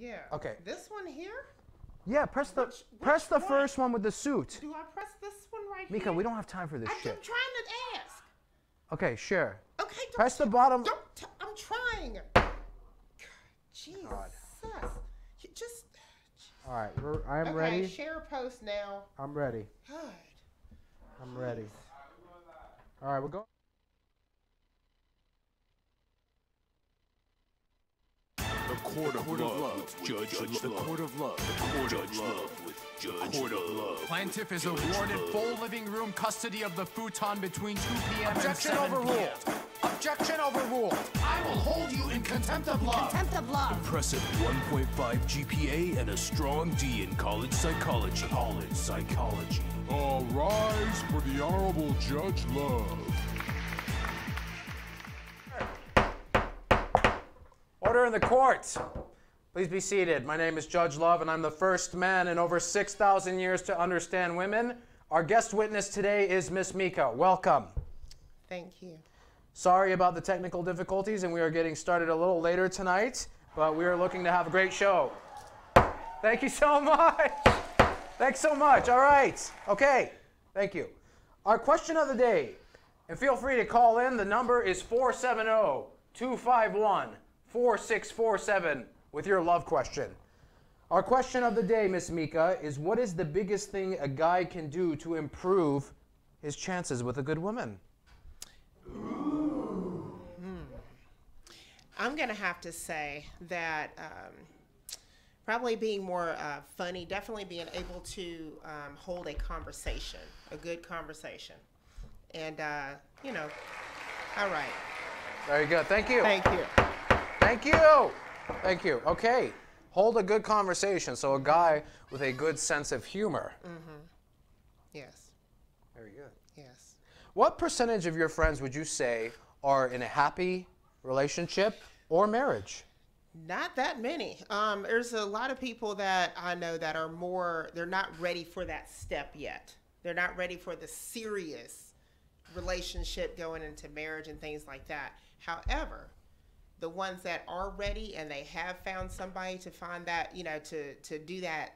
Yeah. Okay. This one here? Yeah, press the first one with the suit. Do I press this one right here? Mika, we don't have time for this shit. I'm trying to ask. Okay, sure. Okay, press the bottom. I'm trying. Jesus. God. You just. All right, I'm ready. Share a post now. I'm ready. God. I'm ready. All right, we're going. The Court of Love with Judge Love. The Court of Love. The Court of Love with Judge Love. Plaintiff is awarded full living room custody of the futon between 2 p.m. Objection and 7 overruled. p.m. Objection overruled. I will hold you in contempt of law. Contempt of love. Impressive 1.5 GPA and a strong D in college psychology. College psychology. All rise for the Honorable Judge Love. Order in the court. Please be seated. My name is Judge Love, and I'm the first man in over 6,000 years to understand women. Our guest witness today is Miss Mika. Welcome. Thank you. Sorry about the technical difficulties, and we are getting started a little later tonight, but we are looking to have a great show. Thank you so much. Thanks so much. All right. Okay. Thank you. Our question of the day, and feel free to call in. The number is 470-251-4647 with your love question. Our question of the day, Miss Mika, is what is the biggest thing a guy can do to improve his chances with a good woman? I'm going to have to say that probably being more funny, definitely being able to hold a conversation, a good conversation. And, you know, all right. Very good. Thank you. Thank you. Thank you. Thank you. Okay. Hold a good conversation. So a guy with a good sense of humor. Mm-hmm. Yes. Very good. Yes. What percentage of your friends would you say are in a happy relationship or marriage? Not that many. There's a lot of people that I know that are they're not ready for that step yet. They're not ready for the serious relationship going into marriage and things like that. However, the ones that are ready and they have found somebody to find that, you know, to do that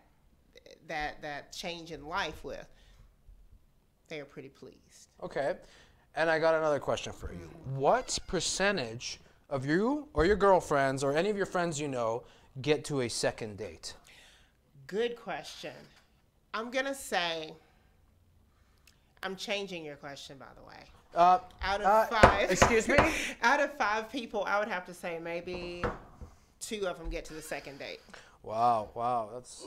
change in life with, they are pretty pleased. Okay. And I got another question for you. What percentage of you or your girlfriends or any of your friends you know get to a second date? Good question. I'm going to say, I'm changing your question, by the way. Out of 5. Excuse me? Out of 5 people, I would have to say maybe 2 of them get to the second date. Wow, wow. That's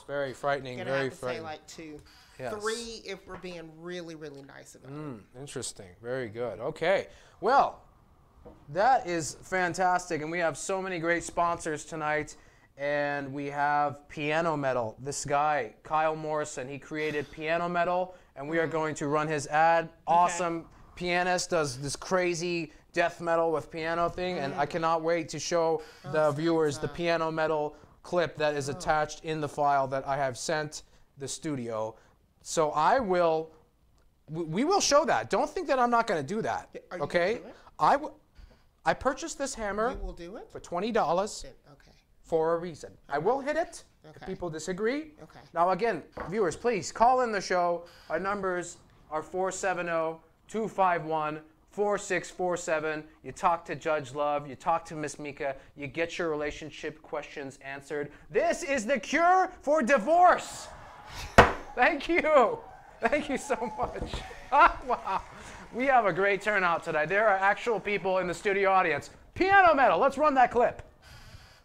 very frightening. Gonna very have to frightening. say like 2. Yes. 3 if we're being really, really nice about it. Interesting. Very good. Okay. Well, that is fantastic. And we have so many great sponsors tonight. And we have Piano Metal. This guy, Kyle Morrison, he created Piano Metal. And we are going to run his ad. Awesome pianist, does this crazy death metal with piano thing. And I cannot wait to show the viewers the Piano Metal clip that is attached in the file that I have sent the studio. So we will show that. Don't think that I'm not going to do that. Are you Okay? gonna do it? I purchased this hammer You will do it? for $20 Okay. for a reason. I will hit it if Okay. people disagree. Okay. Now again, viewers, please call in the show. Our numbers are 470-251-4647. You talk to Judge Love, you talk to Miss Mika, you get your relationship questions answered. This is the cure for divorce. Thank you. Thank you so much. Wow. We have a great turnout tonight. There are actual people in the studio audience. Piano Metal, let's run that clip.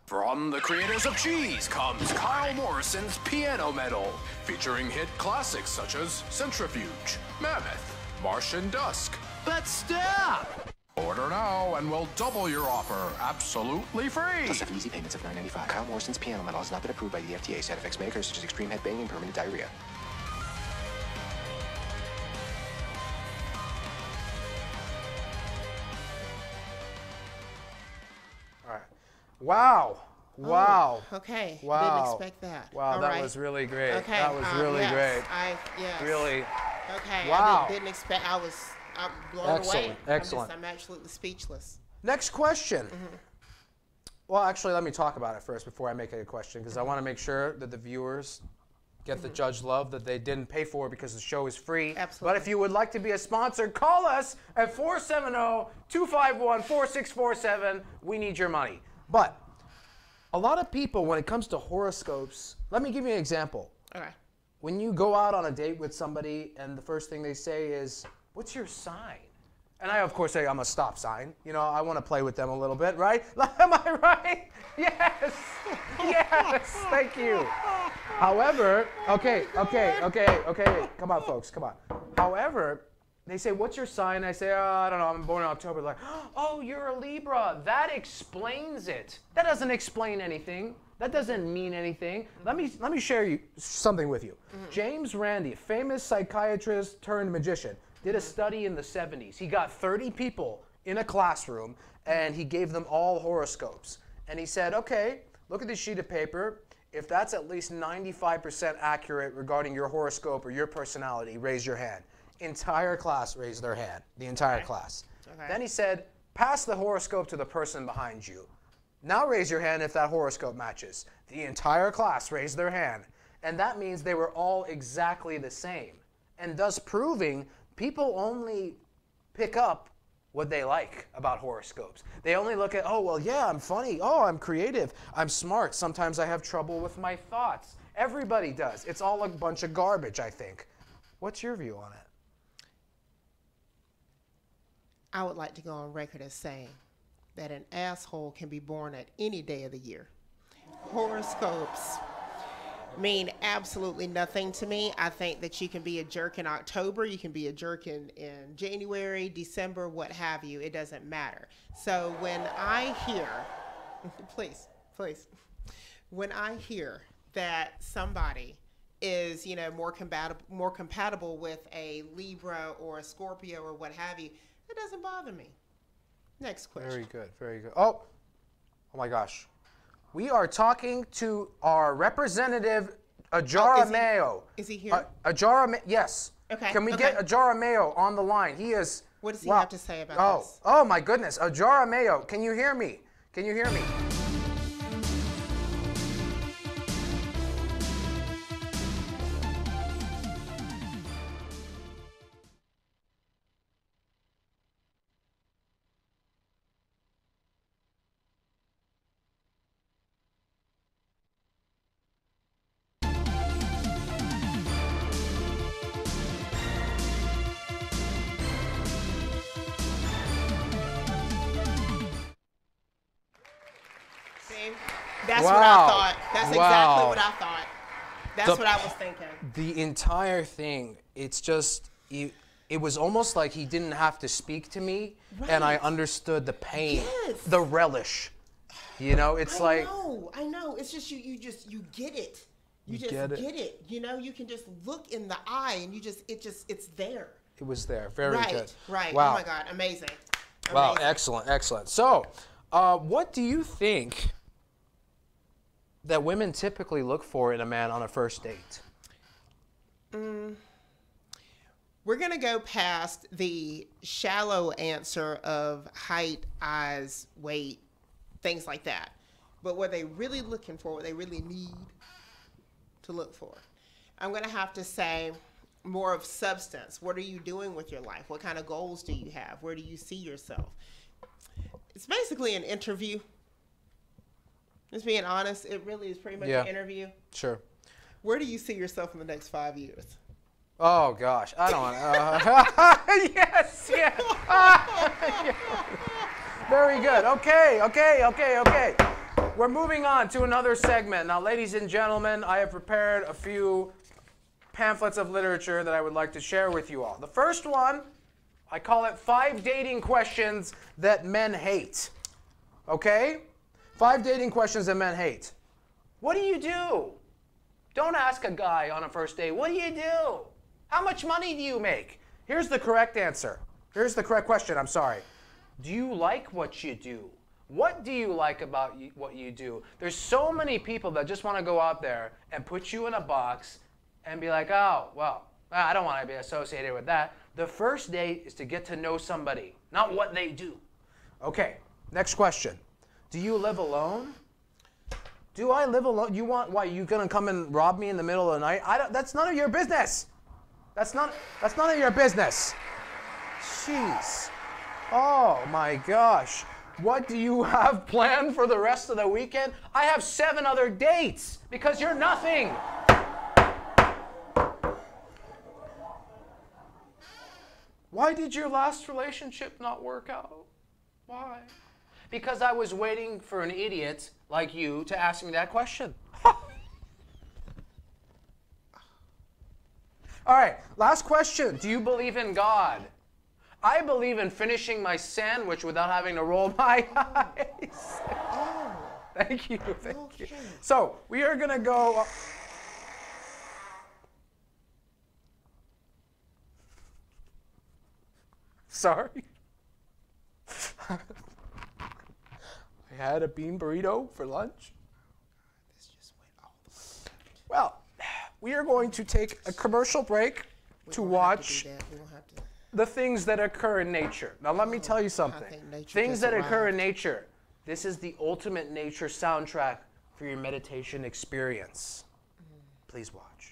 From the creators of Cheese comes Kyle Morrison's Piano Metal, featuring hit classics such as Centrifuge, Mammoth, Martian Dusk. But stop! Order now and we'll double your offer absolutely free. Plus 7 easy payments of $9.95. Kyle Morrison's Piano Metal has not been approved by the FDA. Side effects may occur such as extreme head banging and permanent diarrhea. Wow. Wow. Oh, okay. Wow. Didn't expect that. Wow, All that right. was really great. Okay. That was really yes. great. Yes. Really. Okay. Wow. I didn't expect. I'm blown Excellent. away. Excellent. I'm absolutely speechless. Next question. Well, actually, let me talk about it first before I make it a question, because I want to make sure that the viewers get the judge love that they didn't pay for because the show is free. Absolutely. But if you would like to be a sponsor, call us at 470-251-4647. We need your money. But a lot of people, when it comes to horoscopes, let me give you an example. Okay. When you go out on a date with somebody and the first thing they say is, "What's your sign?" And I, of course, say I'm a stop sign. You know, I want to play with them a little bit, right? Am I right? Yes. Yes. Thank you. However, okay. Come on, folks. Come on. However, they say, "What's your sign?" I say, "I don't know. I'm born in October." Like, "Oh, you're a Libra. That explains it." That doesn't explain anything. That doesn't mean anything. Let me share you something with you. James Randi, famous psychiatrist turned magician, did a study in the 70s. He got 30 people in a classroom and he gave them all horoscopes. And he said, "Okay, look at this sheet of paper. If that's at least 95% accurate regarding your horoscope or your personality, raise your hand." Entire class raised their hand, the entire class. Okay. Then he said, "Pass the horoscope to the person behind you. Now raise your hand if that horoscope matches." The entire class raised their hand. And that means they were all exactly the same. And thus proving people only pick up what they like about horoscopes. They only look at, "Oh, well, yeah, I'm funny. Oh, I'm creative. I'm smart. Sometimes I have trouble with my thoughts." Everybody does. It's all a bunch of garbage, I think. What's your view on it? I would like to go on record as saying that an asshole can be born at any day of the year. Horoscopes mean absolutely nothing to me. I think that you can be a jerk in October, you can be a jerk in January, December, what have you. It doesn't matter. So when I hear, please, when I hear that somebody is, you know, more compatible with a Libra or a Scorpio or what have you, it doesn't bother me. Next question. Very good, very good. Oh my gosh. We are talking to our representative, Ajara Mayo. Is he here? Yes. Okay, Can we okay. get Ajara Mayo on the line? He is. What does he have to say about this? Oh my goodness. Ajara Mayo, can you hear me? Can you hear me? That's Wow. what I thought. That's Wow. exactly what I thought. That's what I was thinking. The entire thing, it's just, it was almost like he didn't have to speak to me, and I understood the pain, Yes. the relish. You know, it's I like. know. It's just you get it. You just get get it. it. You know, you can just look in the eye and it's there. It was there. Very good. Right. Wow. Oh my God. Amazing. Wow. Amazing. Excellent. Excellent. So, what do you think that women typically look for in a man on a first date? We're going to go past the shallow answer of height, eyes, weight, things like that. But what they really looking for, what they really need to look for. I'm going to have to say more of substance. What are you doing with your life? What kind of goals do you have? Where do you see yourself? It's basically an interview. Just being honest, it really is pretty much an interview. Sure. Where do you see yourself in the next 5 years? Oh gosh, I don't want. Yes. Very good. Okay. We're moving on to another segment. Now, ladies and gentlemen, I have prepared a few pamphlets of literature that I would like to share with you all. The first one, I call it 5 dating questions that men hate. Okay? 5 dating questions that men hate. What do you do? Don't ask a guy on a first date, what do you do? How much money do you make? Here's the correct answer. Here's the correct question, I'm sorry. Do you like what you do? What do you like about what you do? There's so many people that just want to go out there and put you in a box and be like, "Oh, well, I don't want to be associated with that." The first date is to get to know somebody, not what they do. Okay, next question. Do you live alone? Do I live alone? You want, why, you gonna come and rob me in the middle of the night? That's none of your business. That's none of your business. Jeez. Oh my gosh. What do you have planned for the rest of the weekend? I have 7 other dates because you're nothing. Why did your last relationship not work out? Why? Because I was waiting for an idiot like you to ask me that question. All right, last question. Do you believe in God? I believe in finishing my sandwich without having to roll my eyes. Oh. Thank you, thank you. So we are gonna go. Sorry. I had a bean burrito for lunch. This just went all the way. Well, we are going to take a commercial break to watch the things that occur in nature. Now let me tell you something. Things that occur in nature. This is the ultimate nature soundtrack for your meditation experience. Please watch.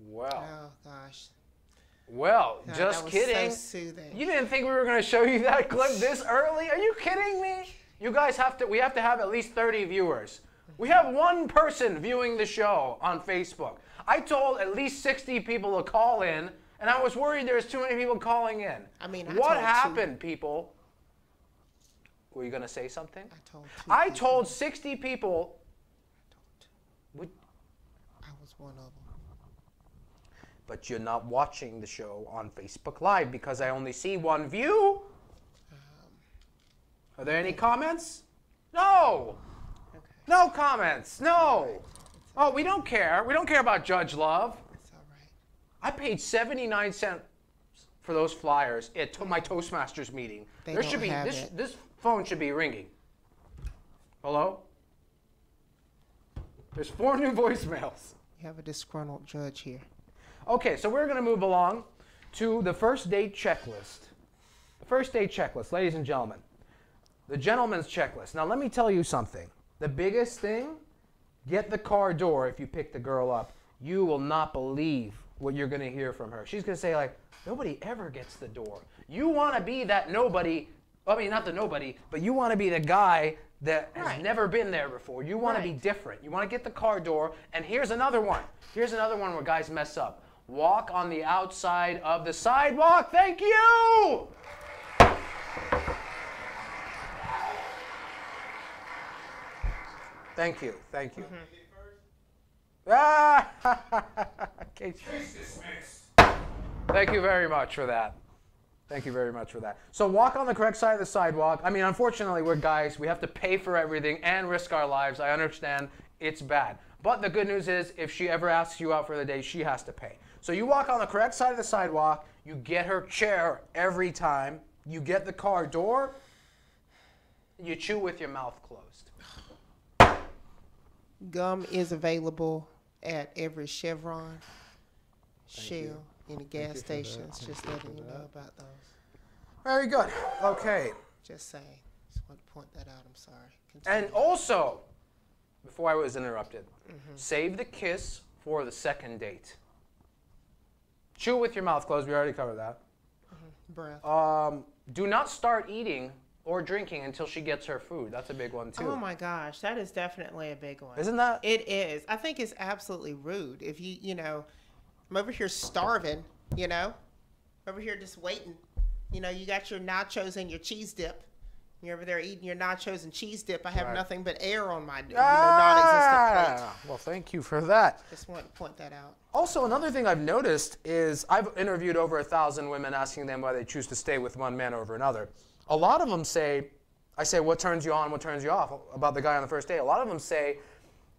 Well. Oh gosh. Well, God, just that was kidding. So soothing. You didn't think we were going to show you that clip this early? Are you kidding me? You guys we have to have at least 30 viewers. We have 1 person viewing the show on Facebook. I told at least 60 people to call in, and I was worried there was too many people calling in. I mean, what happened, people? Were you going to say something? I told 60 people. I was one of them. But you're not watching the show on Facebook Live because I only see 1 view. Are there any comments? No. Okay. No comments. No. Oh, we don't care. We don't care about Judge Love. It's all right. I paid 79 cents for those flyers at my Toastmasters meeting. There should be this phone should be ringing. Hello? There's 4 new voicemails. You have a disgruntled judge here. Okay, so we're going to move along to the first date checklist. The first date checklist, ladies and gentlemen. The gentleman's checklist. Now, let me tell you something. The biggest thing, get the car door if you pick the girl up. You will not believe what you're going to hear from her. She's going to say, like, nobody ever gets the door. You want to be that nobody, I mean, not the nobody, but you want to be the guy that has never been there before. You want to be different. You want to get the car door. And here's another one. Here's another one where guys mess up. Walk on the outside of the sidewalk. Thank you! Thank you. Thank you. Case dismissed. Thank you very much for that. Thank you very much for that. So walk on the correct side of the sidewalk. I mean, unfortunately, we're guys. We have to pay for everything and risk our lives. I understand it's bad. But the good news is, if she ever asks you out for the day, she has to pay. So you walk on the correct side of the sidewalk. You get her chair every time. You get the car door. You chew with your mouth closed. Gum is available at every Chevron, Shell, any gas stations. Just letting you know about those. Very good. Okay. Just saying. Just want to point that out. I'm sorry. Continue. And also, before I was interrupted, save the kiss for the second date. Chew with your mouth closed. We already covered that. Breath. Do not start eating or drinking until she gets her food. That's a big one, too. Oh, my gosh. That is definitely a big one. Isn't that? It is. I think it's absolutely rude. If you know, I'm over here starving, you know, over here just waiting. You know, you got your nachos and your cheese dip. You're over there eating your nachos and cheese dip. I have nothing but air on my non-existent plate. Well, thank you for that. Just want to point that out. Also, another thing I've noticed is I've interviewed over 1,000 women asking them why they choose to stay with one man over another. A lot of them say, I say, what turns you on, what turns you off about the guy on the first date? A lot of them say,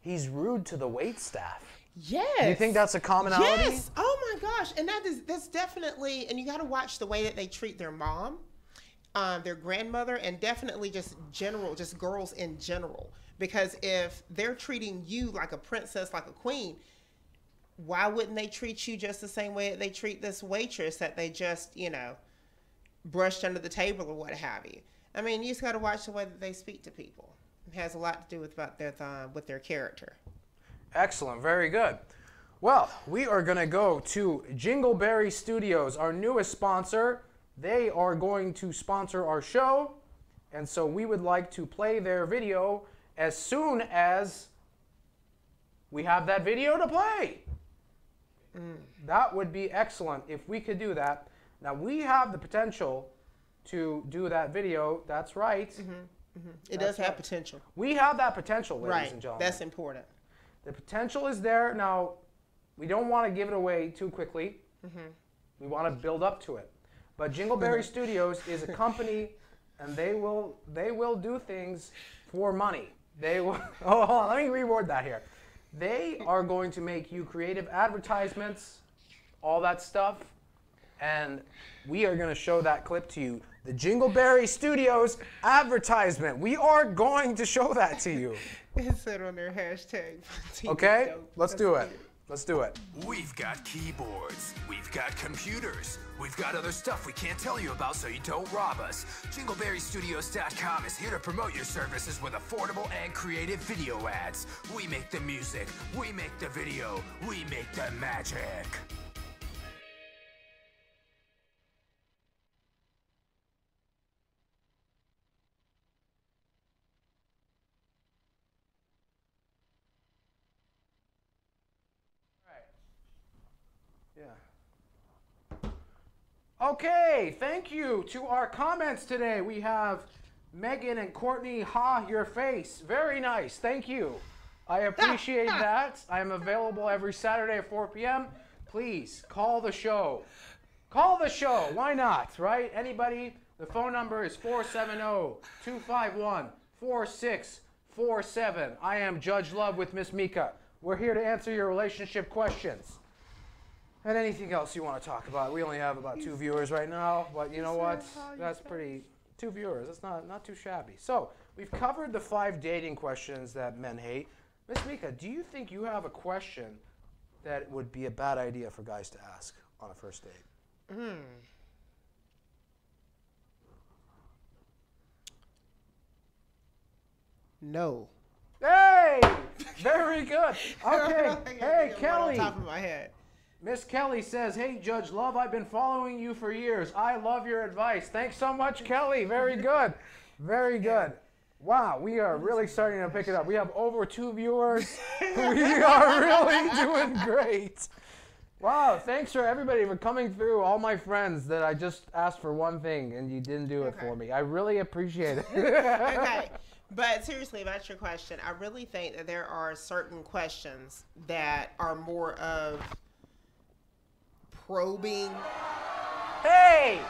he's rude to the wait staff. Yes. Do you think that's a commonality? Yes. Oh my gosh. And that's definitely, and you got to watch the way that they treat their mom, their grandmother, and definitely just girls in general. Because if they're treating you like a princess, like a queen, why wouldn't they treat you just the same way that they treat this waitress that they just, brushed under the table or what have you? I mean, you just got to watch the way that they speak to people. It has a lot to do with their character. Excellent. Very good. Well, we are going to go to Jingleberry Studios, our newest sponsor. They are going to sponsor our show, and so we would like to play their video as soon as we have that video to play. That would be excellent if we could do that. Now, we have the potential to do that video. That's right. It does have potential. We have that potential, ladies and gentlemen. That's important. The potential is there. Now, we don't want to give it away too quickly. We want to build up to it. But Jingleberry Studios is a company, and they will do things for money. They will. Oh, hold on. Let me reword that here. They are going to make you creative advertisements, all that stuff, and we are going to show that clip to you. The Jingleberry Studios advertisement. We are going to show that to you. It's said on their hashtag. Okay, let's do it. Let's do it. We've got keyboards, we've got computers, we've got other stuff we can't tell you about so you don't rob us. JingleberryStudios.com is here to promote your services with affordable and creative video ads. We make the music, we make the video, we make the magic. Okay, thank you to our comments today. We have Megan and Courtney, ha, your face. Very nice, thank you. I appreciate that. I am available every Saturday at 4 p.m. Please, call the show. Call the show, why not, right? Anybody, the phone number is 470-251-4647. I am Judge Love with Miss Mika. We're here to answer your relationship questions. And anything else you want to talk about. We only have about 2 viewers right now, but you know what? That's pretty, 2 viewers, that's not too shabby. So, we've covered the 5 dating questions that men hate. Miss Mika, do you think you have a question that would be a bad idea for guys to ask on a first date? No. Hey! Very good. Okay. Hey, Kelly. On top of my head. Miss Kelly says, hey, Judge Love, I've been following you for years. I love your advice. Thanks so much, Kelly. Very good. Very good. Wow, we are really starting to pick it up. We have over 2 viewers. We are really doing great. Wow, thanks for everybody for coming through. All my friends that I just asked for one thing and you didn't do it for me. I really appreciate it. Okay. But seriously, about your question, I really think that there are certain questions that are more of probing. Hey!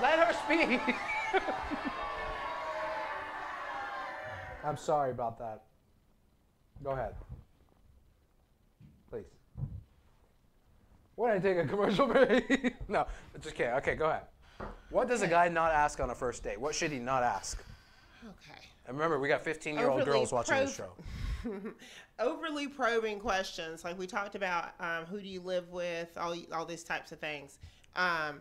Let her speak. I'm sorry about that. Go ahead. Please. When I take a commercial break. No, just kidding. Okay, go ahead. What does a guy not ask on a first date? What should he not ask? Okay. And remember, we got 15-year-old girls watching this show. Overly probing questions, like we talked about, who do you live with, all these types of things. I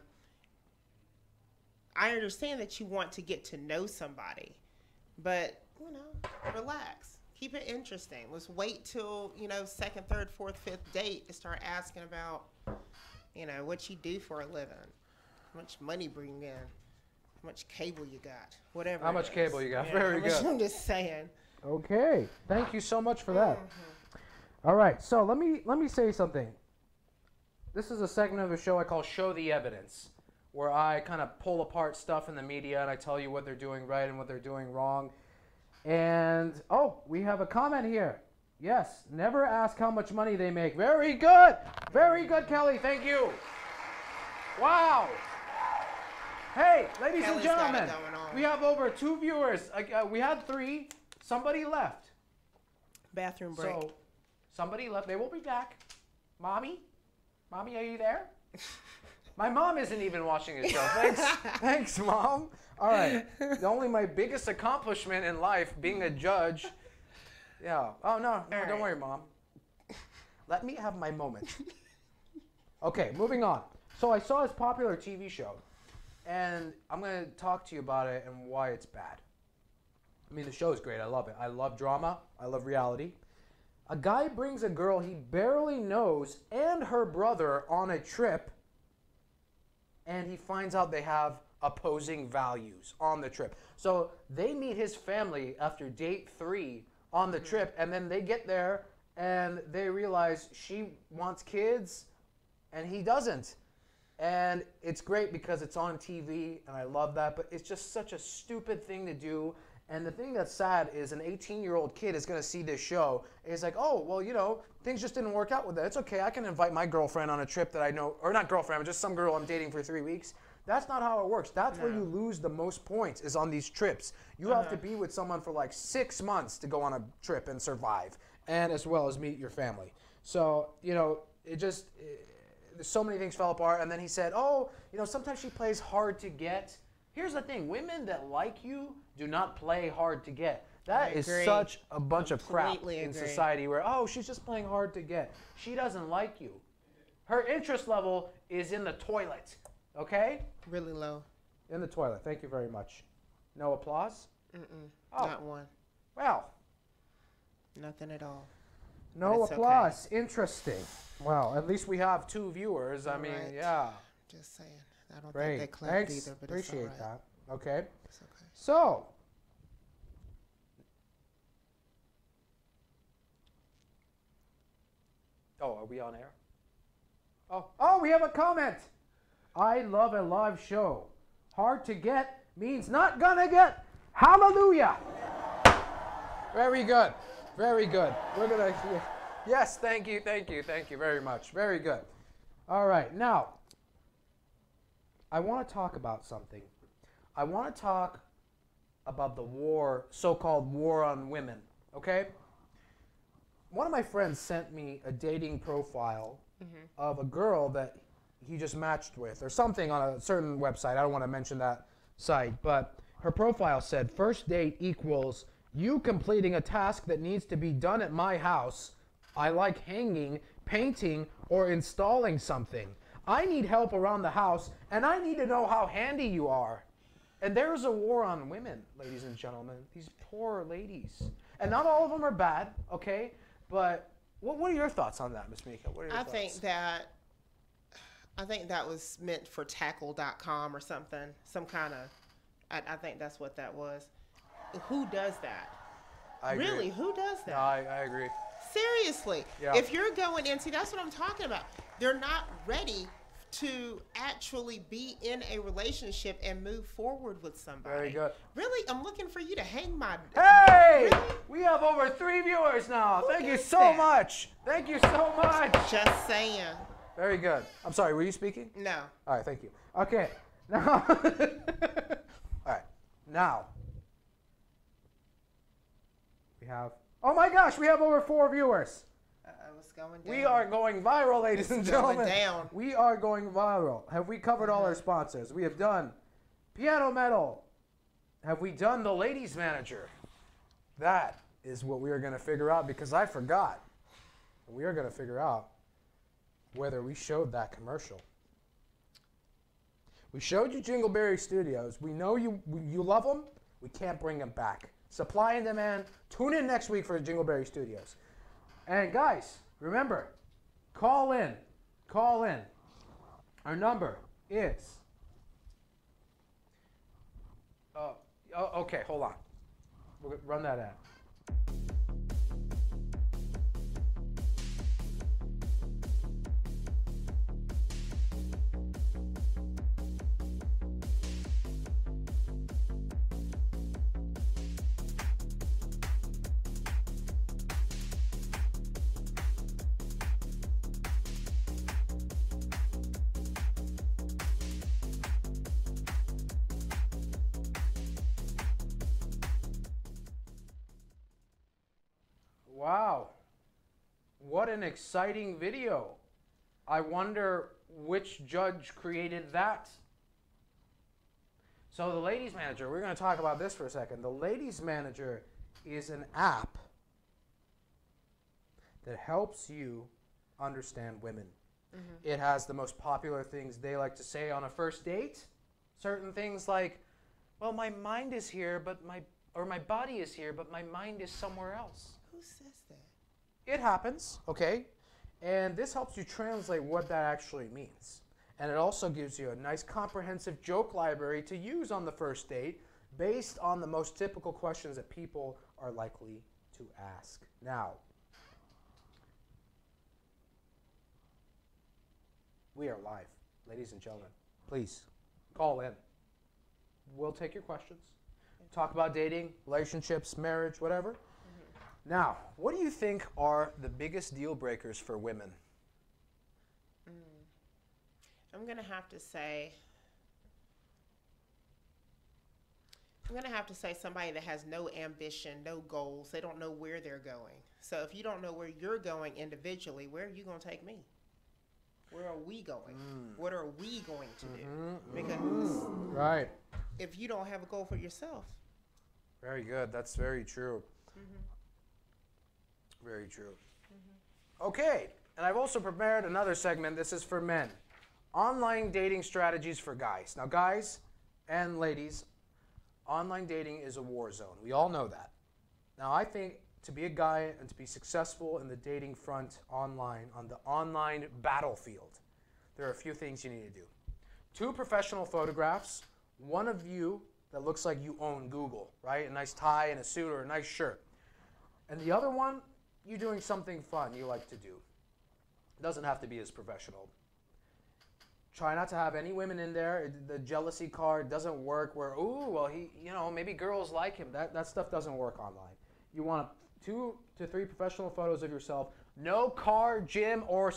understand that you want to get to know somebody, but, relax. Keep it interesting. Let's wait till, second, third, fourth, fifth date to start asking about, what you do for a living, how much money bring in, how much cable you got, whatever. How much cable you got? Yeah, very good. I'm just saying. Okay. Thank you so much for that. All right. So let me say something. This is a segment of the show I call Show the Evidence, where I kind of pull apart stuff in the media and I tell you what they're doing right and what they're doing wrong. And, we have a comment here. Yes, never ask how much money they make. Very good. Very good, Kelly. Thank you. Wow. Hey, ladies and gentlemen, we have over 2 viewers. We had 3. Somebody left. Bathroom break. So, Somebody left. They will be back. Mommy? Mommy, are you there? My mom isn't even watching the show. Thanks. Thanks, Mom. All right. Only my biggest accomplishment in life, being a judge. Yeah. Oh, no, don't worry, Mom. Let me have my moment. Okay, moving on. So I saw his popular TV show, and I'm going to talk to you about it and why it's bad. I mean, the show is great. I love it. I love drama. I love reality. A guy brings a girl he barely knows and her brother on a trip, and he finds out they have opposing values on the trip. So they meet his family after date 3 on the trip, and then they get there and they realize she wants kids and he doesn't. And it's great because it's on TV, and I love that, but it's just such a stupid thing to do. And the thing that's sad is an 18-year-old kid is going to see this show. And he's like, oh, well, you know, things just didn't work out with that. It's okay. I can invite my girlfriend on a trip that I know, or not girlfriend, but just some girl I'm dating for 3 weeks. That's not how it works. That's where you lose the most points, is on these trips. You have to be with someone for like 6 months to go on a trip and survive, and as well as meet your family. So, you know, so many things fell apart. And then he said, oh, you know, sometimes she plays hard to get. Here's the thing. Women that like you do not play hard to get. That is such a bunch of crap in society where, oh, she's just playing hard to get. She doesn't like you. Her interest level is in the toilet. Okay? Really low. In the toilet. Thank you very much. No applause? Oh. Not one. Well. Nothing at all. No applause. Okay. Interesting. Well, at least we have 2 viewers. I mean, yeah. Just saying. I don't think they clapped either, but appreciate it's all right. that. Okay. It's okay. So. Oh, are we on air? Oh, we have a comment. I love a live show. Hard to get means not gonna get. Hallelujah. Very good. Very good. We're gonna. Yes, thank you very much. Very good. All right, now I want to talk about something. I want to talk about the war, so-called war on women. Okay. One of my friends sent me a dating profile of a girl that he just matched with, or something on a certain website. I don't want to mention that site, but her profile said, first date equals you completing a task that needs to be done at my house. I like hanging, painting, or installing something. I need help around the house, and I need to know how handy you are. And there's a war on women, ladies and gentlemen. These poor ladies. And not all of them are bad, okay? But what are your thoughts on that, Ms. Mika? What are your thoughts? I think that was meant for tackle.com or something. Some kind of, I think that's what that was. Who does that? I agree. Really, who does that? No, I agree. Seriously. Yeah. If you're going in, see, that's what I'm talking about. They're not ready to actually be in a relationship and move forward with somebody. Very good. Really, I'm looking for you to hang my... Hey! Really? We have over 3 viewers now. Thank you so that? much. Thank you so much. Just saying. Very good. I'm sorry, were you speaking? No. All right, thank you. Okay. Now, all right. Now, we have... Oh my gosh, we have over 4 viewers. It's going down. We are going viral, ladies and gentlemen. Going down. We are going viral. Have we covered all our sponsors? We have done Piano Metal. Have we done the Ladies Manager? That is what we are going to figure out, because I forgot. We are going to figure out whether we showed that commercial. We showed you Jingleberry Studios. We know you love them. We can't bring them back. Supply and demand. Tune in next week for Jingleberry Studios. And guys, remember, call in. Call in. Our number is... okay, hold on. We'll run that ad. Wow. What an exciting video. I wonder which judge created that. So the Ladies Manager, we're going to talk about this for a second. The Ladies Manager is an app that helps you understand women. It has the most popular things they like to say on a first date. Certain things like, well, my mind is here, but my body is here, but my mind is somewhere else. Who says that? It happens, okay? And this helps you translate what that actually means. And it also gives you a nice comprehensive joke library to use on the first date based on the most typical questions that people are likely to ask. Now, we are live, ladies and gentlemen. Please call in. We'll take your questions. Talk about dating, relationships, marriage, whatever. Now, what do you think are the biggest deal breakers for women? I'm going to have to say somebody that has no ambition, no goals. They don't know where they're going. So if you don't know where you're going individually, where are you going to take me? Where are we going? What are we going to do? Because Right. if you don't have a goal for yourself. Very good. That's very true. Very true. Okay, and I've also prepared another segment. This is for men. Online dating strategies for guys. Now, guys and ladies, online dating is a war zone. We all know that. Now, I think to be a guy and to be successful in the dating front online, on the online battlefield, there are a few things you need to do. 2 professional photographs, one of you that looks like you own Google, right? A nice tie and a suit or a nice shirt. And the other one, you doing something fun you like to do. It doesn't have to be as professional. Try not to have any women in there. The jealousy card doesn't work where, ooh, well, he, maybe girls like him. That stuff doesn't work online. You want 2 to 3 professional photos of yourself. No car, gym, or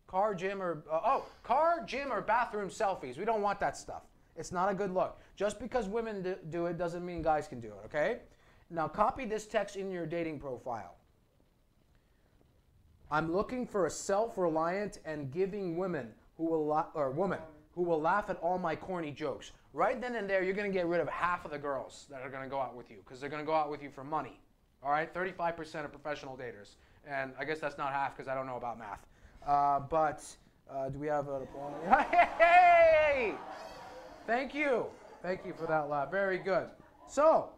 car, gym, or bathroom selfies. We don't want that stuff. It's not a good look. Just because women do it doesn't mean guys can do it, okay? Now copy this text in your dating profile. I'm looking for a self-reliant and giving woman who will laugh at all my corny jokes. Right then and there, you're going to get rid of half of the girls that are going to go out with you because they're going to go out with you for money. All right, 35% of professional daters, and I guess that's not half because I don't know about math. Do we have an applause? Hey! Thank you for that laugh. Very good. So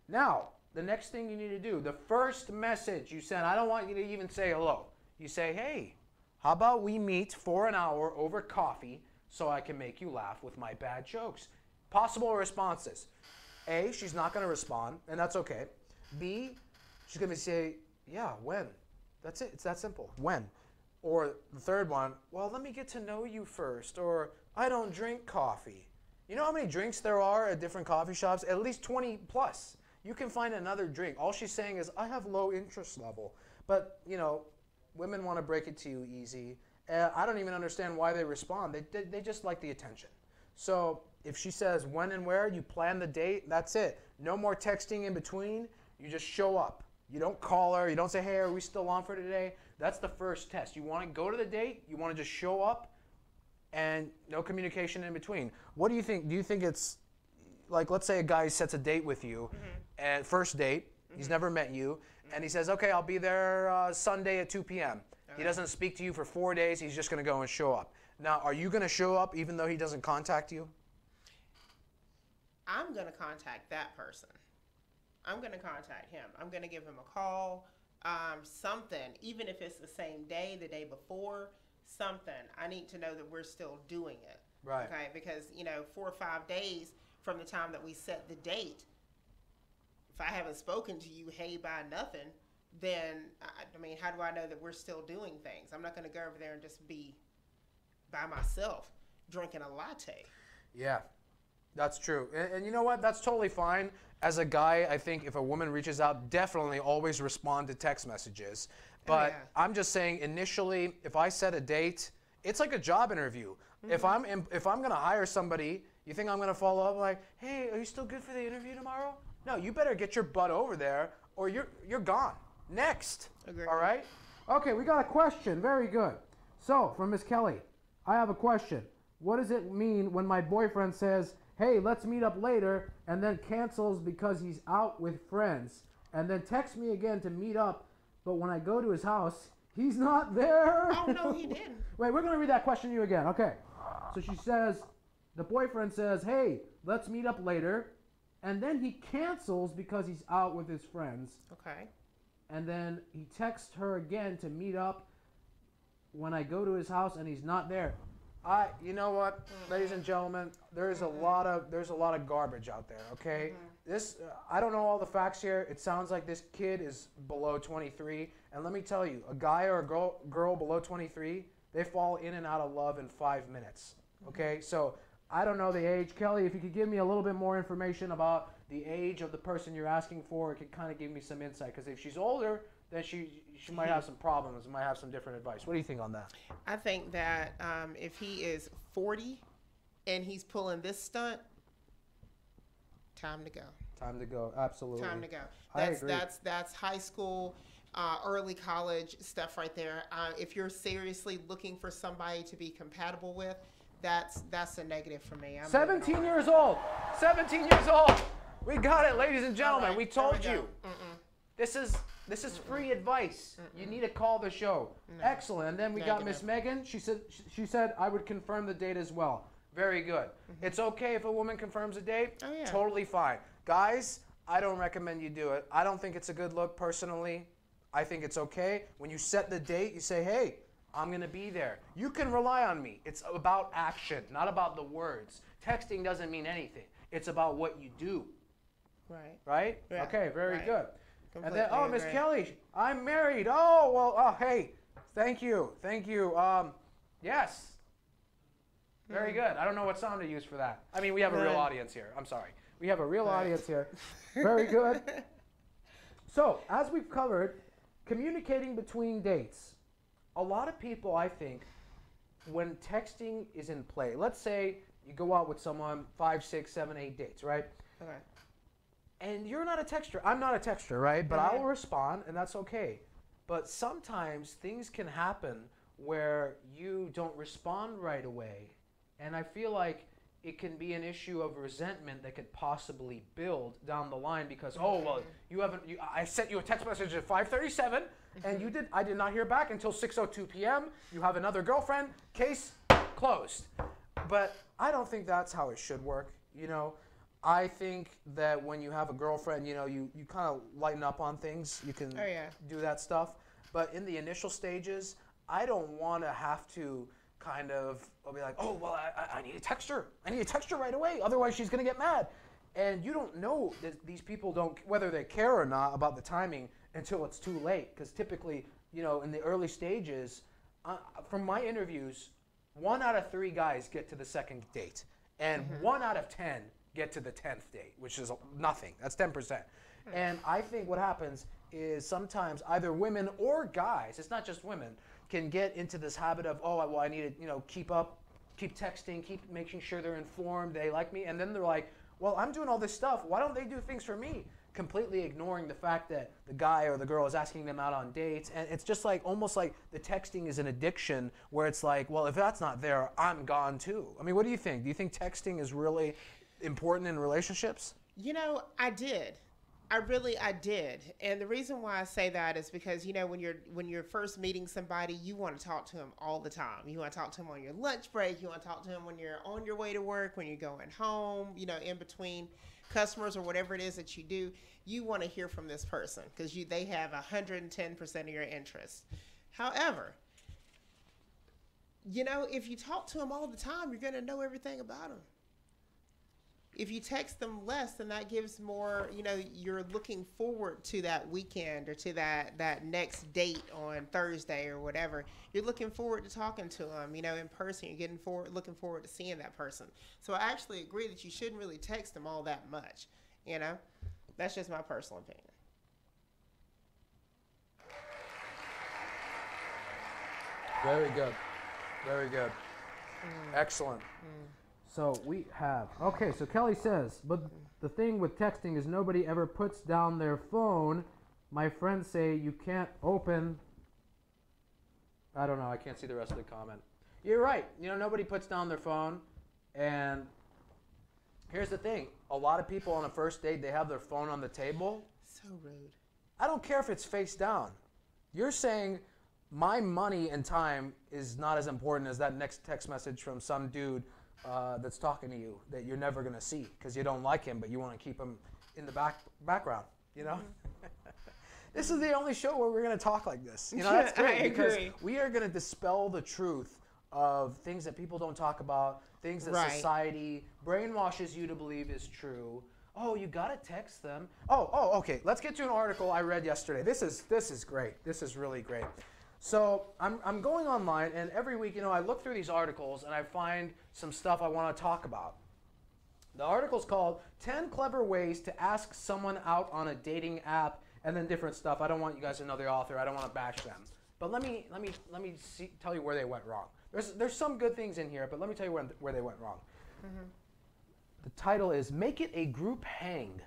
now, the next thing you need to do, the first message you send, I don't want you to even say hello. You say, hey, how about we meet for an hour over coffee so I can make you laugh with my bad jokes? Possible responses. A, she's not going to respond, and that's okay. B, she's going to say, yeah, when? That's it. It's that simple. When? Or the third one, well, let me get to know you first. Or I don't drink coffee. You know how many drinks there are at different coffee shops? At least 20 plus. You can find another drink. All she's saying is, I have low interest level. But, women want to break it to you easy. I don't even understand why they respond. They just like the attention. So if she says when and where, you plan the date, that's it. No more texting in between. You just show up. You don't call her. You don't say, hey, are we still on for today? That's the first test. You want to go to the date. You want to just show up and no communication in between. What do you think? Do you think it's like, let's say a guy sets a date with you, and first date, he's never met you, and he says, okay, I'll be there Sunday at 2 p.m. He doesn't speak to you for 4 days. He's just going to go and show up. Now, are you going to show up even though he doesn't contact you? I'm going to contact that person. I'm going to contact him. I'm going to give him a call, something, even if it's the same day, the day before, something. I need to know that we're still doing it. Right. Okay, because, 4 or 5 days from the time that we set the date, if I haven't spoken to you, hey, by nothing, then, how do I know that we're still doing things? I'm not going to go over there and just be by myself drinking a latte. Yeah, that's true. And you know what? That's totally fine. As a guy, I think if a woman reaches out, definitely always respond to text messages. But I'm just saying, initially, if I set a date, it's like a job interview. If I'm going to hire somebody, you think I'm going to follow up like, hey, are you still good for the interview tomorrow? No, you better get your butt over there or you're gone. next. Agreed. All right? Okay, we got a question. Very good. So, from Miss Kelly, I have a question. What does it mean when my boyfriend says, hey, let's meet up later, and then cancels because he's out with friends, and then texts me again to meet up, but when I go to his house, he's not there? Oh, no, he didn't. Wait, we're going to read that question to you again. Okay. So she says, the boyfriend says, hey, let's meet up later, and then he cancels because he's out with his friends. Okay. And then he texts her again to meet up when I go to his house and he's not there. You know what, ladies and gentlemen, there's a lot of garbage out there. Okay, this I don't know all the facts here. It sounds like this kid is below 23, and let me tell you, a guy or a girl below 23, they fall in and out of love in 5 minutes. Okay, so I don't know the age. Kelly, if you could give me a little bit more information about the age of the person you're asking for, it could kind of give me some insight. Because if she's older, then she might have some problems, might have some different advice. What do you think on that? I think that if he is 40 and he's pulling this stunt, time to go. Time to go. Absolutely. Time to go. I agree. That's high school, early college stuff right there. If you're seriously looking for somebody to be compatible with, that's a negative for me. 17 years old. 17 years old. We got it, ladies and gentlemen. Right, we told there we you. go. This is free advice. You need to call the show. Excellent. And then we got Miss Megan. She said I would confirm the date as well. Very good. It's okay if a woman confirms a date. Oh, yeah. Totally fine. Guys, I don't recommend you do it. I don't think it's a good look personally. I think it's okay. When you set the date, you say, hey, I'm going to be there. You can rely on me. It's about action, not about the words. Texting doesn't mean anything. It's about what you do. Right. Right? Yeah, okay, very right. good. Completely And then, oh, Miss agree. Kelly, I'm married. Oh, well, oh, hey, thank you. Thank you. Yes. Very good. I don't know what sound to use for that. I mean, we have a real audience here. I'm sorry. We have a real audience here. Very good. So, as we've covered, communicating between dates. A lot of people, I think, when texting is in play, let's say you go out with someone 5, 6, 7, 8 dates, right? Okay. And you're not a texter. I'm not a texter, right? But I will respond, and that's okay. But sometimes things can happen where you don't respond right away. And I feel like it can be an issue of resentment that could possibly build down the line because, oh, well, I sent you a text message at 5:37, and I did not hear back until 6:02 p.m. You have another girlfriend. Case closed. But I don't think that's how it should work, you know. I think that when you have a girlfriend, you know, you kind of lighten up on things. You can do that stuff. But in the initial stages, I don't want to have to kind of be like, oh, well, I need to text her. I need to text her right away. Otherwise, she's going to get mad. And you don't know that these people don't, whether they care or not about the timing until it's too late. Because typically, you know, in the early stages, from my interviews, 1 out of 3 guys get to the second date. And 1 out of 10 get to the 10th date, which is nothing. That's 10%. And I think what happens is sometimes either women or guys, it's not just women, can get into this habit of, oh, well, I need to, you know, keep texting, keep making sure they're informed, they like me. And then they're like, well, I'm doing all this stuff. Why don't they do things for me? Completely ignoring the fact that the guy or the girl is asking them out on dates. And it's just like, almost like the texting is an addiction where it's like, well, if that's not there, I'm gone too. I mean, what do you think? Do you think texting is really important in relationships? You know, I did. I did. And the reason why I say that is because, you know, when you're first meeting somebody, you want to talk to them all the time. You want to talk to them on your lunch break. You want to talk to them when you're on your way to work, when you're going home, you know, in between customers or whatever it is that you do. You want to hear from this person because they have 110% of your interest. However, you know, if you talk to them all the time, you're going to know everything about them. If you text them less, then that gives more, you know, you're looking forward to that weekend or to that next date on Thursday or whatever. You're looking forward to talking to them, you know, in person. You're looking forward to seeing that person. So I actually agree that you shouldn't really text them all that much, you know. That's just my personal opinion. Very good. Very good. Excellent. So we have, so Kelly says, but the thing with texting is nobody ever puts down their phone My friends say you can't open. I don't know. I can't see the rest of the comment. You're right. You know, nobody puts down their phone. And here's the thing. A lot of people on a first date, they have their phone on the table. So rude. I don't care if it's face down. You're saying my money and time is not as important as that next text message from some dude that's talking to you that you're never going to see because you don't like him, but you want to keep him in the background, you know? This is the only show where we're going to talk like this. You know, that's great because we are going to dispel the truth of things that people don't talk about, things that society brainwashes you to believe is true. Oh, you got to text them. Oh, okay. Let's get to an article I read yesterday. This is great. This is really great. So I'm going online, and every week, you know, I look through these articles, and I find some stuff I want to talk about. The article's called 10 Clever Ways to Ask Someone Out on a Dating App, and then different stuff. I don't want you guys to know the author. I don't want to bash them. But let me tell you where they went wrong. There's some good things in here, but let me tell you where they went wrong. The title is Make It a Group Hang.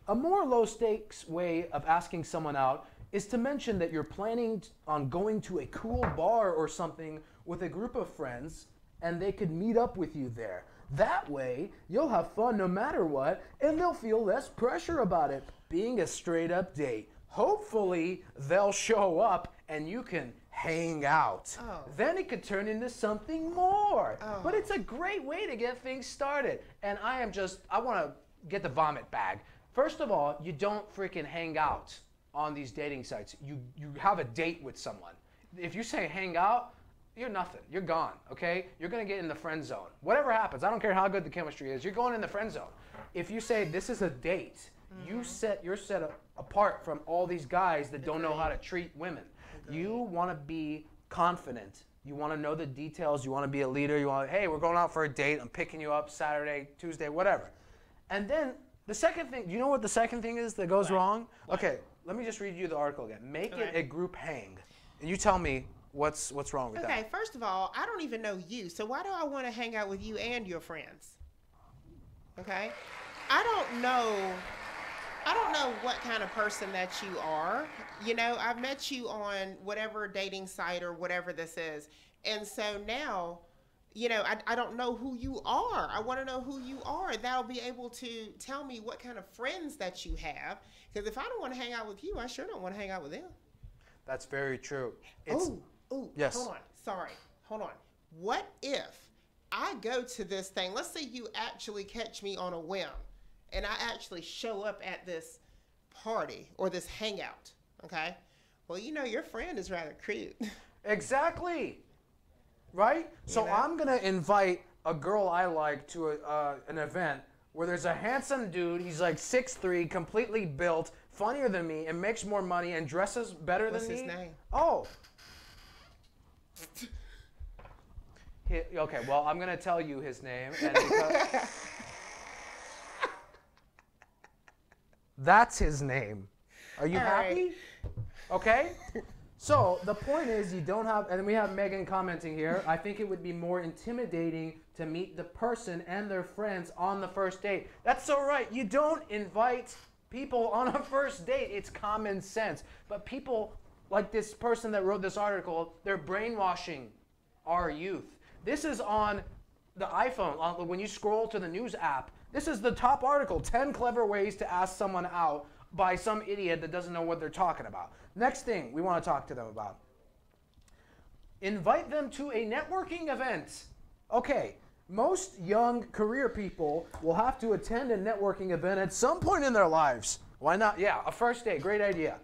A more low-stakes way of asking someone out is to mention that you're planning on going to a cool bar or something with a group of friends, and they could meet up with you there. That way, you'll have fun no matter what, and they'll feel less pressure about it being a straight-up date. Hopefully, they'll show up and you can hang out. Then it could turn into something more. But it's a great way to get things started. And I want to get the vomit bag. First of all, you don't freaking hang out on these dating sites. You have a date with someone. If you say hang out, you're nothing. You're gone, okay? You're going to get in the friend zone. Whatever happens, I don't care how good the chemistry is, you're going in the friend zone. If you say this is a date, you're set apart from all these guys that don't know how to treat women. You want to be confident. You want to know the details. You want to be a leader. You want to, hey, we're going out for a date. I'm picking you up Saturday, Tuesday, whatever. And then the second thing, you know what the second thing is that goes wrong? Okay, let me just read you the article again. Make it a group hang. And you tell me what's wrong with that. Okay, first of all, I don't even know you. So why do I want to hang out with you and your friends? Okay? I don't know what kind of person that you are. You know, I've met you on whatever dating site or whatever this is. And so now, you know, I don't know who you are. I want to know who you are. That'll be able to tell me what kind of friends that you have. Because if I don't want to hang out with you, I sure don't want to hang out with them. That's very true. Yes. Hold on. Sorry. Hold on. What if I go to this thing? Let's say you actually catch me on a whim. And I actually show up at this party or this hangout, okay? Well, you know, your friend is rather cute. Exactly, right? So I'm going to invite a girl I like to an event where there's a handsome dude. He's like 6'3", completely built, funnier than me, and makes more money and dresses better than me. What's his name? Oh. Okay, well, I'm going to tell you his name. And because that's his name. Are you happy? Okay. So the point is you don't have, and we have Megan commenting here, I think it would be more intimidating to meet the person and their friends on the first date. That's so right. You don't invite people on a first date. It's common sense. But people like this person that wrote this article, they're brainwashing our youth. This is on the iPhone. When you scroll to the news app, this is the top article, 10 Clever Ways to Ask Someone Out by some idiot that doesn't know what they're talking about. Next thing we want to talk to them about. Invite them to a networking event. Okay, most young career people will have to attend a networking event at some point in their lives. Why not? Yeah, a first date, great idea.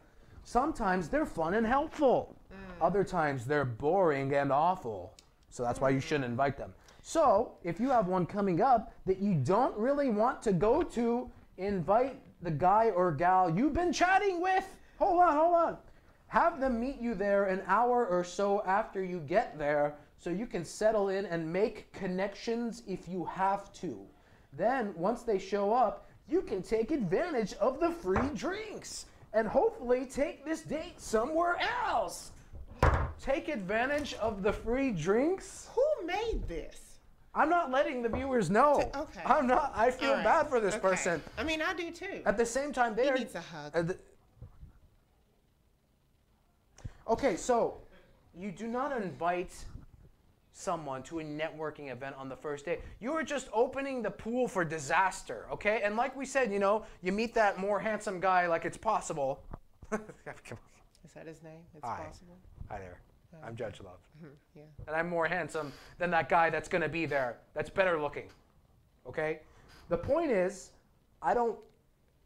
Sometimes they're fun and helpful. Other times they're boring and awful. So that's why you shouldn't invite them. So, if you have one coming up that you don't really want to go to, invite the guy or gal you've been chatting with. Hold on. Have them meet you there an hour or so after you get there so you can settle in and make connections if you have to. Then, once they show up, you can take advantage of the free drinks and hopefully take this date somewhere else. Take advantage of the free drinks? Who made this? I'm not letting the viewers know. Okay. I feel bad for this person. I mean, I do too. At the same time, he needs a hug. Okay, so you do not invite someone to a networking event on the first day. You are just opening the pool for disaster, okay? And like we said, you know, you meet that more handsome guy like it's possible. Is that his name? It's possible. Hi there. I'm Judge Love. Yeah. And I'm more handsome than that guy that's going to be there that's better looking, okay? The point is,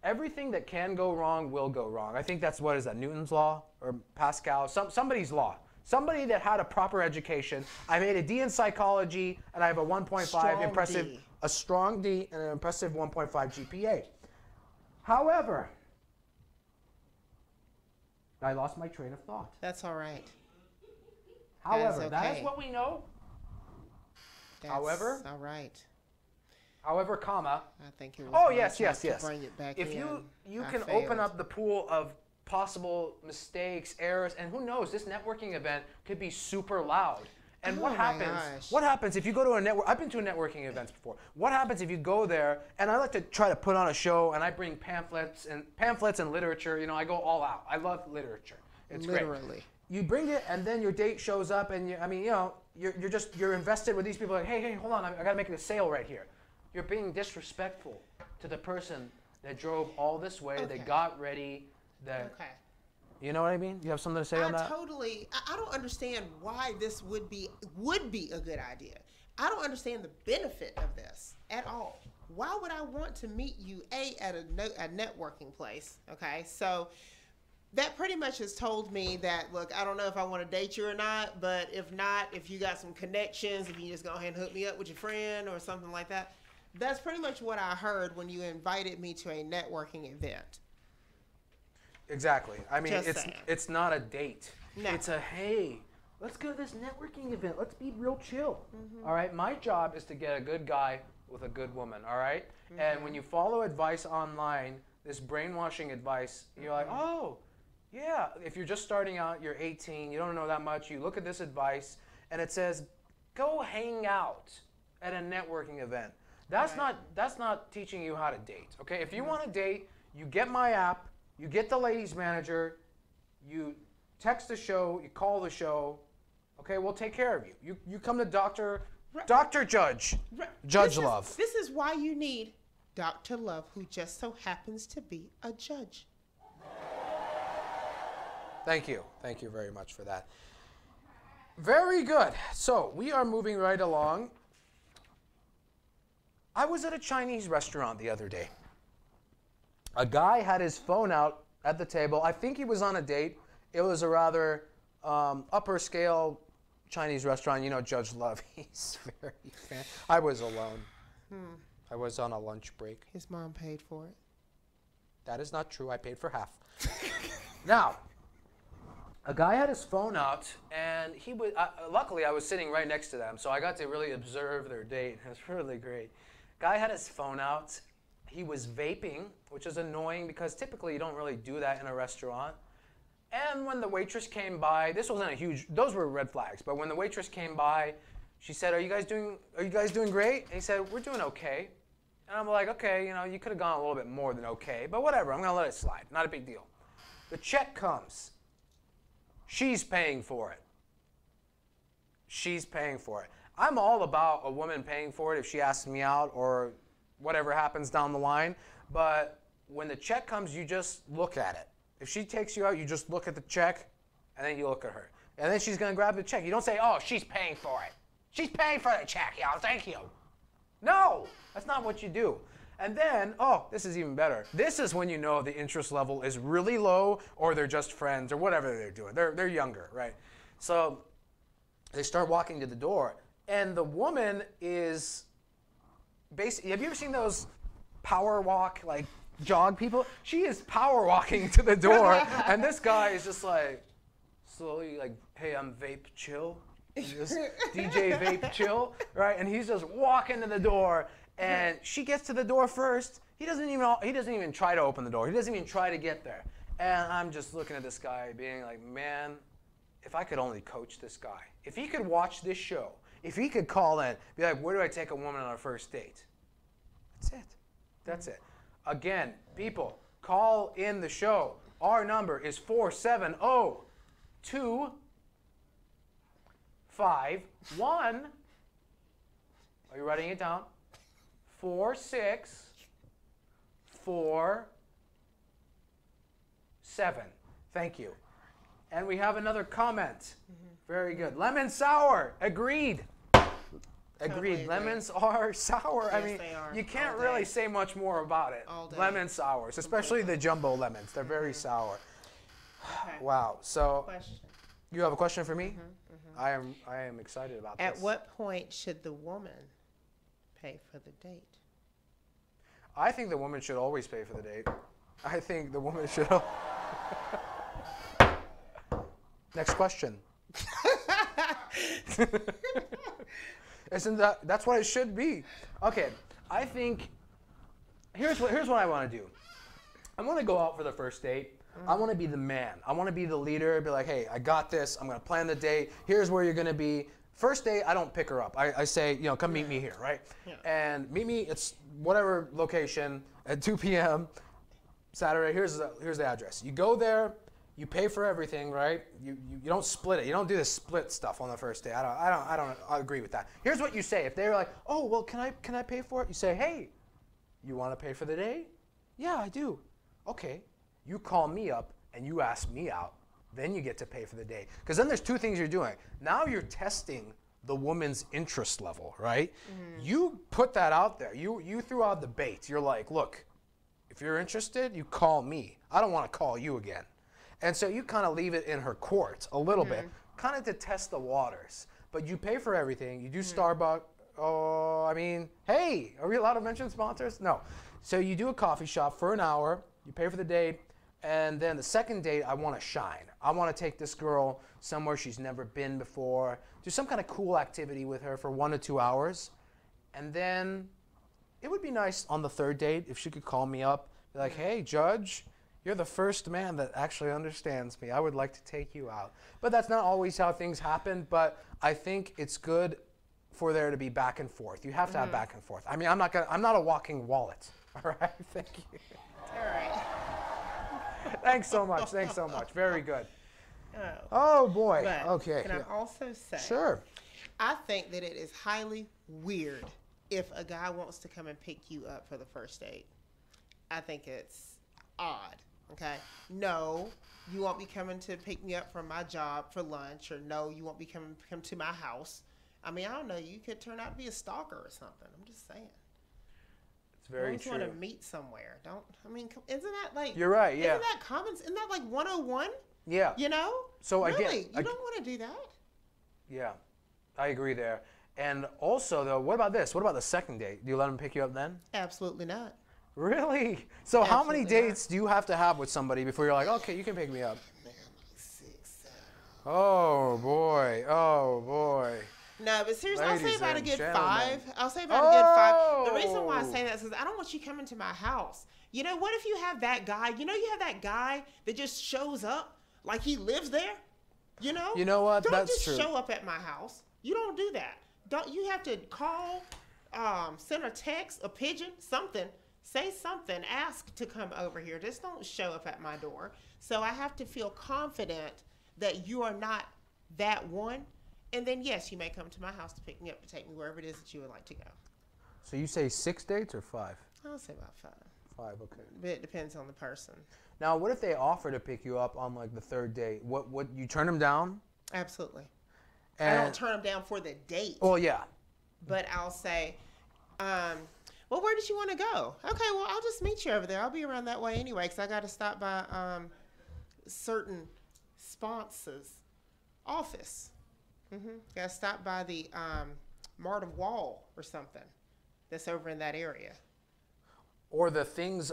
everything that can go wrong will go wrong. I think that's, what is that, Newton's law or Pascal? Somebody's law. Somebody that had a proper education. I made a D in psychology, and I have a 1.5 impressive, D. a strong D and an impressive 1.5 GPA. However, I lost my train of thought. That's all right. However, okay. that is what we know. That's However, all right. However, comma. I think it was. Oh my yes, time yes, to yes. Bring it back If in. you I can failed. open up the pool of possible mistakes, errors, and who knows, this networking event could be super loud. And Oh what my happens? gosh. What happens if you go to a network? I've been to networking events before. What happens if you go there? And I like to try to put on a show, and I bring pamphlets and literature. You know, I go all out. I love literature. It's Literally. great. You bring it, and then your date shows up, and you're invested with these people. Like, hey, hold on, I gotta make a sale right here. You're being disrespectful to the person that drove all this way, Okay. that got ready, that Okay. you know what I mean? You have something to say on that? I don't understand why this would be a good idea. I don't understand the benefit of this at all. Why would I want to meet you at a networking place? Okay, so that pretty much has told me that, look, I don't know if I want to date you or not, but if you got some connections, if you just go ahead and hook me up with your friend or something like that. That's pretty much what I heard when you invited me to a networking event. Exactly. I mean, Just saying. it's not a date. No. It's a, hey, let's go to this networking event. Let's be real chill. All right? My job is to get a good guy with a good woman, all right? And when you follow advice online, this brainwashing advice, you're like, oh, yeah. If you're just starting out, you're 18, you don't know that much, you look at this advice, and it says, go hang out at a networking event. That's not teaching you how to date, okay? If you want to date, you get my app, you get the ladies manager, you text the show, you call the show, okay? We'll take care of you. You come to Dr. Judge Love. This is why you need Dr. Love, who just so happens to be a judge. Thank you. Thank you very much for that. Very good. So we are moving right along. I was at a Chinese restaurant the other day. A guy had his phone out at the table. I think he was on a date. It was a rather upper scale Chinese restaurant. You know, Judge Love, he's very fan. I was alone. I was on a lunch break. His mom paid for it. That is not true. I paid for half. Now, a guy had his phone out, and he was. Luckily, I was sitting right next to them, so I got to really observe their date. It was really great. Guy had his phone out. He was vaping, which is annoying because typically you don't really do that in a restaurant. And when the waitress came by, this wasn't a huge. Those were red flags. But when the waitress came by, she said, "Are you guys doing great?" And he said, "We're doing okay." And I'm like, "Okay, you know, you could have gone a little bit more than okay, but whatever. I'm gonna let it slide. Not a big deal." The check comes. She's paying for it. She's paying for it. I'm all about a woman paying for it if she asks me out or whatever happens down the line. But when the check comes, you just look at it. If she takes you out, you just look at the check, and then you look at her. And then she's going to grab the check. You don't say, "Oh, she's paying for it. She's paying for the check, y'all. Thank you." No, that's not what you do. And then, oh, this is even better. This is when you know the interest level is really low or they're just friends or whatever they're doing. They're younger, right? So they start walking to the door, and the woman is basically, have you ever seen those power walk, like jog people? She is power walking to the door, and this guy is just like slowly like, "Hey, I'm Vape Chill." Just DJ Vape Chill, right? And he's just walking to the door, and she gets to the door first. He doesn't even try to open the door. He doesn't even try to get there. And I'm just looking at this guy being like, man, if I could only coach this guy. If he could watch this show, if he could call in, be like, where do I take a woman on a first date? That's it. That's it. Again, people, call in the show. Our number is 470 2, 5, 1. Are you writing it down? 4, 6, 4, 7. Thank you. And we have another comment. Very good. Lemon sour. Agreed. Agreed. Totally Lemons are sour. Yes, I mean, they are. you can't All really day. say much more about it. All day. Lemon sours, especially the jumbo lemons. They're very sour. Okay. Wow. So Question. you have a question for me? I am excited about At this. what point should the woman pay for the date? I think the woman should always pay for the date. I think the woman should. Next question. Isn't that's what it should be? Okay, I think here's what I want to do. I want to go out for the first date. I want to be the man. I want to be the leader. Be like, hey, I got this. I'm gonna plan the date. Here's where you're gonna be. First date, I don't pick her up. I say, come meet me here, right? Yeah. And meet me. It's whatever location at 2 p.m. Saturday. Here's the address. You go there. You pay for everything, right? You don't split it. You don't do the split stuff on the first day. I don't agree with that. Here's what you say. If they're like, oh well, can I pay for it? You say, hey, you want to pay for the day? Yeah, I do. Okay. You call me up and you ask me out. Then you get to pay for the day. Because then there's two things you're doing. Now you're testing the woman's interest level, right? You put that out there. You threw out the bait. You're like, look, if you're interested, you call me. I don't want to call you again. And so you kind of leave it in her court a little bit, kind of to test the waters. But you pay for everything. You do Starbucks. Oh, I mean, hey, are we allowed to mention sponsors? No. So you do a coffee shop for an hour. You pay for the date. And then the second date, I want to shine. I want to take this girl somewhere she's never been before. Do some kind of cool activity with her for 1 to 2 hours. And then it would be nice on the third date if she could call me up. Be like, hey, Judge. You're the first man that actually understands me. I would like to take you out. But that's not always how things happen, but I think it's good for there to be back and forth. You have to have back and forth. I mean, I'm not a walking wallet. All right, thank you. All right. Thanks so much. Thanks so much. Very good. Oh. Oh boy. But Okay. Can I also say? Sure. I think that it is highly weird if a guy wants to come and pick you up for the first date. I think it's odd. Okay. No, you won't be coming to pick me up from my job for lunch, or no, you won't be come to my house. I mean, I don't know. You could turn out to be a stalker or something. I'm just saying. It's very you true. want to meet somewhere. Don't. I mean, isn't that like? You're right. Yeah. Isn't that common? Isn't that like 101? Yeah. You know. So really, again, you don't want to do that. Yeah, I agree there. And also, though, what about this? What about the second date? Do you let him pick you up then? Absolutely not. Really? So how many Absolutely not. dates do you have to have with somebody before you're like, okay, you can pick me up? Man, like 6, 7. Oh boy. Oh boy. No, but seriously, I'll say Ladies about a and good gentlemen. 5. I'll say about a good 5. The reason why I Oh. say that is because I don't want you coming to my house. You know, what if you have that guy? You know, you have that guy that just shows up like he lives there. You know. You know what? Don't That's just true. show up at my house. You don't do that. Don't you have to call, send a text, a pigeon, something. Say something, ask to come over here. Just don't show up at my door. So I have to feel confident that you are not that one. And then, yes, you may come to my house to pick me up to take me wherever it is that you would like to go. So you say 6 dates or 5? I'll say about 5. 5, okay. But it depends on the person. Now, what if they offer to pick you up on like the third date? What you turn them down? Absolutely. I And, don't turn them down for the date. Well, yeah. But I'll say, well, where did you want to go? Okay, well, I'll just meet you over there. I'll be around that way anyway, because I got to stop by certain sponsors' office. Got to stop by the Mart of Wall or something that's over in that area. Or the things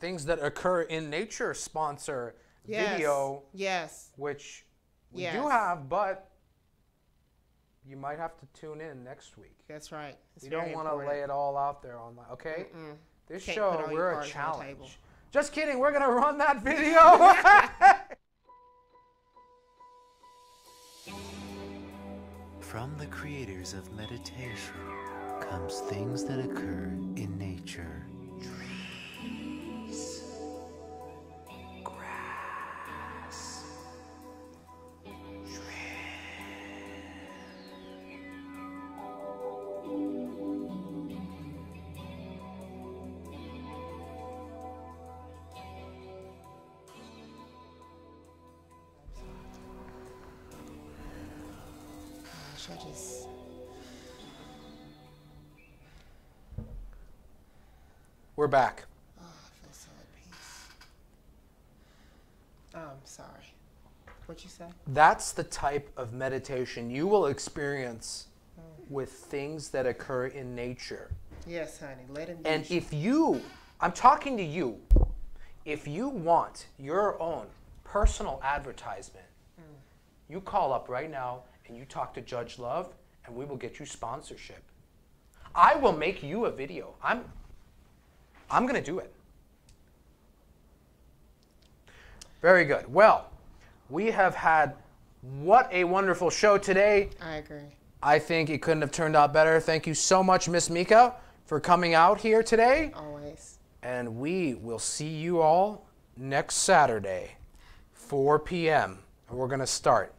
that occur in nature sponsor video, Yes. which we Yes. do have, but you might have to tune in next week. That's right. It's We don't very want to important. lay it all out there online, okay? This Can't show, put all your we're a cards on the table. challenge. Just kidding, we're going to run that video. From the creators of meditation comes things that occur in nature. Trees, grass, gosh, I just... We're back. Oh, I feel so at peace. I'm sorry. What'd you say? That's the type of meditation you will experience with things that occur in nature. Yes, honey. Let him And use you. if you, I'm talking to you, if you want your own personal advertisement, you call up right now and you talk to Judge Love and we will get you sponsorship. I will make you a video. I'm going to do it. Very good. Well, we have had what a wonderful show today. I agree. I think it couldn't have turned out better. Thank you so much, Miss Mika, for coming out here today. Always. And we will see you all next Saturday, 4 p.m. And we're going to start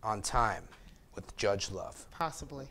on time with Judge Love. Possibly.